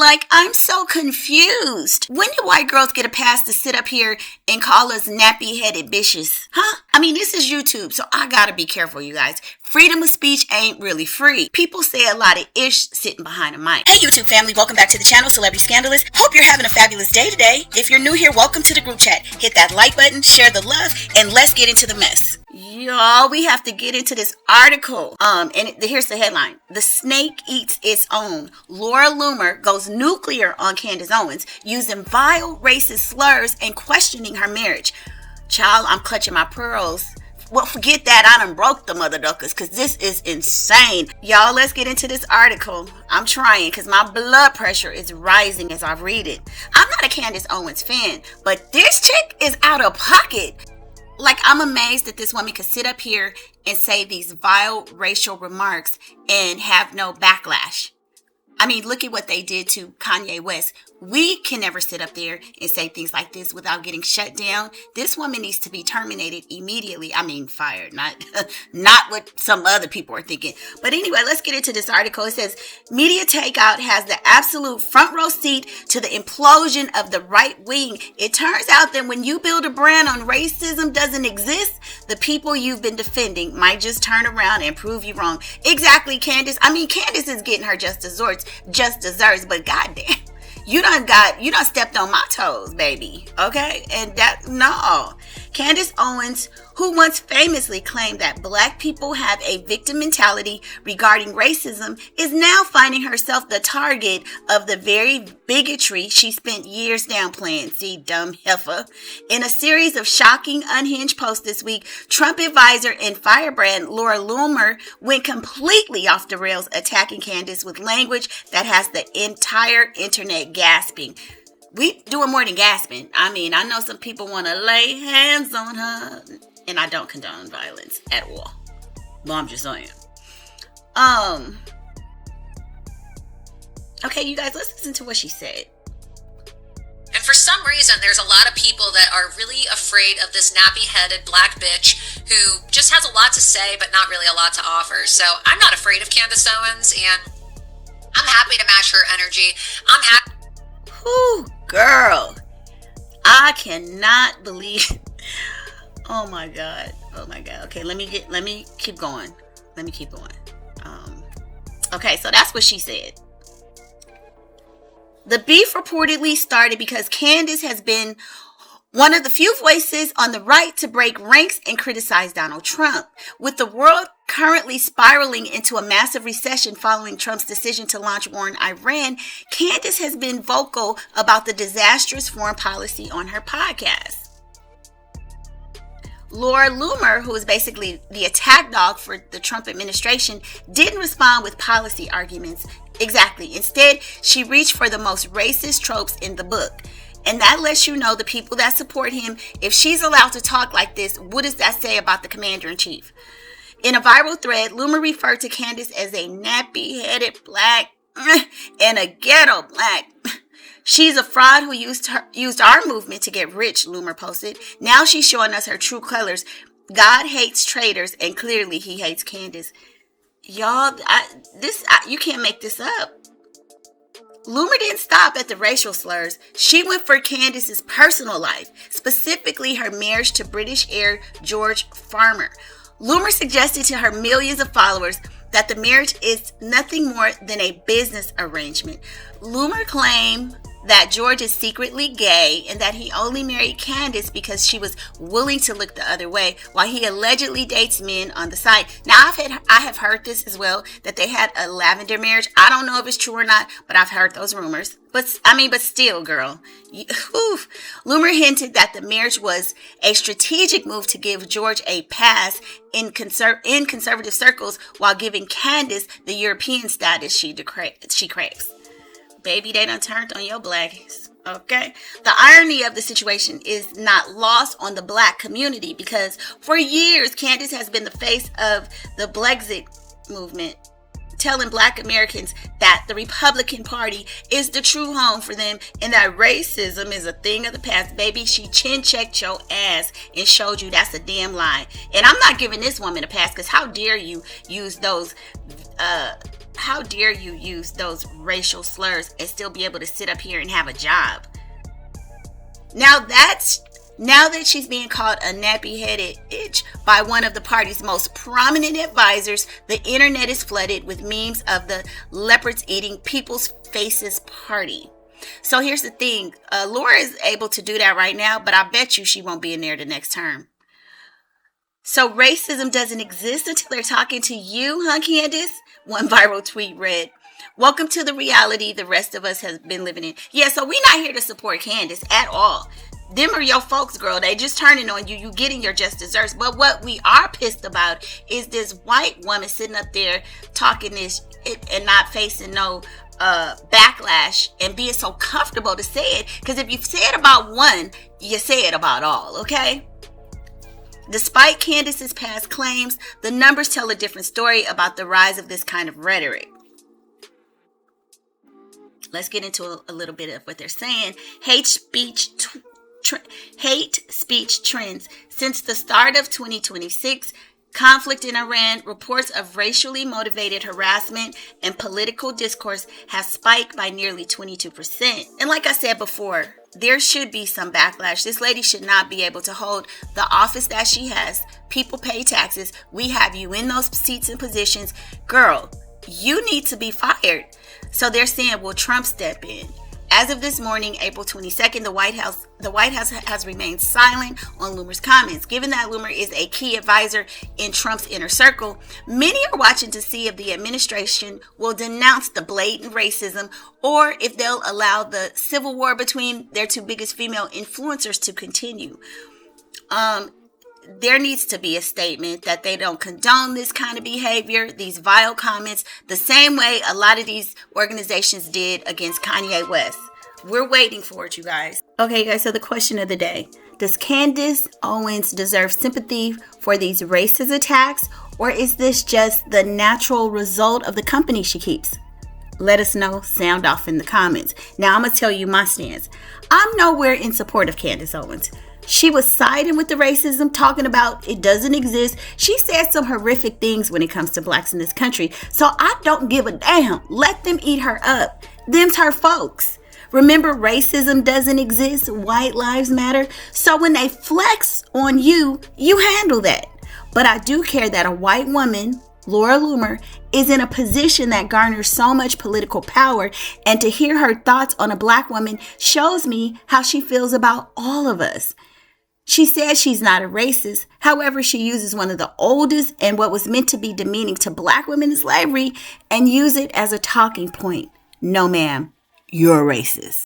Like, I'm so confused. When do white girls get a pass to sit up here and call us nappy-headed bitches? Huh? I mean, this is YouTube, so I gotta be careful, you guys. Freedom of speech ain't really free. People say a lot of ish sitting behind a mic. Hey, YouTube family, welcome back to the channel, Celebrity Scandalust. Hope you're having a fabulous day today. If you're new here, welcome to the group chat. Hit that like button, share the love, and let's get into the mess. Y'all, we have to get into this article. Here's the headline. The snake eats its own. Laura Loomer goes nuclear on Candace Owens, using vile racist slurs and questioning her marriage. Child, I'm clutching my pearls. Well, forget that. I done broke the mother duckers because this is insane. Y'all, let's get into this article. I'm trying because my blood pressure is rising as I read it. I'm not a Candace Owens fan, but this chick is out of pocket. Like, I'm amazed that this woman could sit up here and say these vile racial remarks and have no backlash. I mean, look at what they did to Kanye West. We can never sit up there and say things like this without getting shut down. This woman needs to be terminated immediately. I mean, fired, not what some other people are thinking. But anyway, let's get into this article. It says, Media Takeout has the absolute front row seat to the implosion of the right wing. It turns out that when you build a brand on racism doesn't exist, the people you've been defending might just turn around and prove you wrong. Exactly, Candace. I mean, Candace is getting her just desserts, but goddamn. You done stepped on my toes, baby. Okay? And no. Candace Owens, who once famously claimed that black people have a victim mentality regarding racism, is now finding herself the target of the very bigotry she spent years downplaying. See, dumb heifer. In a series of shocking, unhinged posts this week, Trump advisor and firebrand Laura Loomer went completely off the rails, attacking Candace with language that has the entire internet gasping. We doing more than gasping. I mean, I know some people want to lay hands on her, and I don't condone violence at all. But I'm just saying. Okay, you guys, let's listen to what she said. And for some reason, there's a lot of people that are really afraid of this nappy-headed black bitch who just has a lot to say, but not really a lot to offer. So I'm not afraid of Candace Owens, and I'm happy to match her energy. I'm happy. Whew, girl. I cannot believe. Oh my God. Okay, let me keep going. Okay, so that's what she said. The beef reportedly started because Candace has been one of the few voices on the right to break ranks and criticize Donald Trump. With the world currently spiraling into a massive recession following Trump's decision to launch war in Iran, Candace has been vocal about the disastrous foreign policy on her podcast. Laura Loomer, who is basically the attack dog for the Trump administration, didn't respond with policy arguments. Exactly. Instead, she reached for the most racist tropes in the book. And that lets you know the people that support him. If she's allowed to talk like this, what does that say about the commander-in-chief? In a viral thread, Loomer referred to Candace as a nappy-headed black and a ghetto black. She's a fraud who used our movement to get rich, Loomer posted. Now she's showing us her true colors. God hates traitors, and clearly he hates Candace. Y'all, you can't make this up. Loomer didn't stop at the racial slurs. She went for Candace's personal life, specifically her marriage to British heir George Farmer. Loomer suggested to her millions of followers that the marriage is nothing more than a business arrangement. Loomer claimed that George is secretly gay and that he only married Candace because she was willing to look the other way, while he allegedly dates men on the side. Now, I have heard this as well, that they had a lavender marriage. I don't know if it's true or not, but I've heard those rumors. But still, girl. Loomer hinted that the marriage was a strategic move to give George a pass in conservative circles, while giving Candace the European status she craves. Baby, they done turned on your blackies. Okay? The irony of the situation is not lost on the black community, because for years, Candace has been the face of the Brexit movement, telling black Americans that the Republican Party is the true home for them and that racism is a thing of the past. Baby, she chin-checked your ass and showed you that's a damn lie. And I'm not giving this woman a pass, because how dare you use those How dare you use those racial slurs and still be able to sit up here and have a job? Now that she's being called a nappy-headed bitch by one of the party's most prominent advisors, the internet is flooded with memes of the leopards eating people's faces party. So here's the thing. Laura is able to do that right now, but I bet you she won't be in there the next term. So racism doesn't exist until they're talking to you, huh, Candace? One viral tweet read, "Welcome to the reality the rest of us has been living in." Yeah, so we're not here to support Candace at all. Them are your folks, girl. They just turning on you. You getting your just desserts. But what we are pissed about is this white woman sitting up there talking this and not facing no backlash and being so comfortable to say it. Because if you say it about one, you say it about all, okay? Despite Candace's past claims, the numbers tell a different story about the rise of this kind of rhetoric. Let's get into a little bit of what they're saying. Hate speech trends. Since the start of 2026, conflict in Iran, reports of racially motivated harassment and political discourse has spiked by nearly 22%. And like I said before, there should be some backlash. This lady should not be able to hold the office that she has. People pay taxes. We have you in those seats and positions. Girl, you need to be fired. So they're saying, will Trump step in? As of this morning, April 22nd, the White House has remained silent on Loomer's comments. Given that Loomer is a key advisor in Trump's inner circle, many are watching to see if the administration will denounce the blatant racism or if they'll allow the civil war between their two biggest female influencers to continue. There needs to be a statement that they don't condone this kind of behavior, these vile comments, the same way a lot of these organizations did against Kanye West. We're waiting for it, you guys. Okay, guys, so the question of the day. Does Candace Owens deserve sympathy for these racist attacks, or is this just the natural result of the company she keeps? Let us know. Sound off in the comments. Now, I'm going to tell you my stance. I'm nowhere in support of Candace Owens. She was siding with the racism, talking about it doesn't exist. She said some horrific things when it comes to blacks in this country. So I don't give a damn. Let them eat her up. Them's her folks. Remember, racism doesn't exist. White lives matter. So when they flex on you, you handle that. But I do care that a white woman, Laura Loomer, is in a position that garners so much political power, and to hear her thoughts on a black woman shows me how she feels about all of us. She says she's not a racist. However, she uses one of the oldest and what was meant to be demeaning to black women in slavery and use it as a talking point. No, ma'am, you're a racist.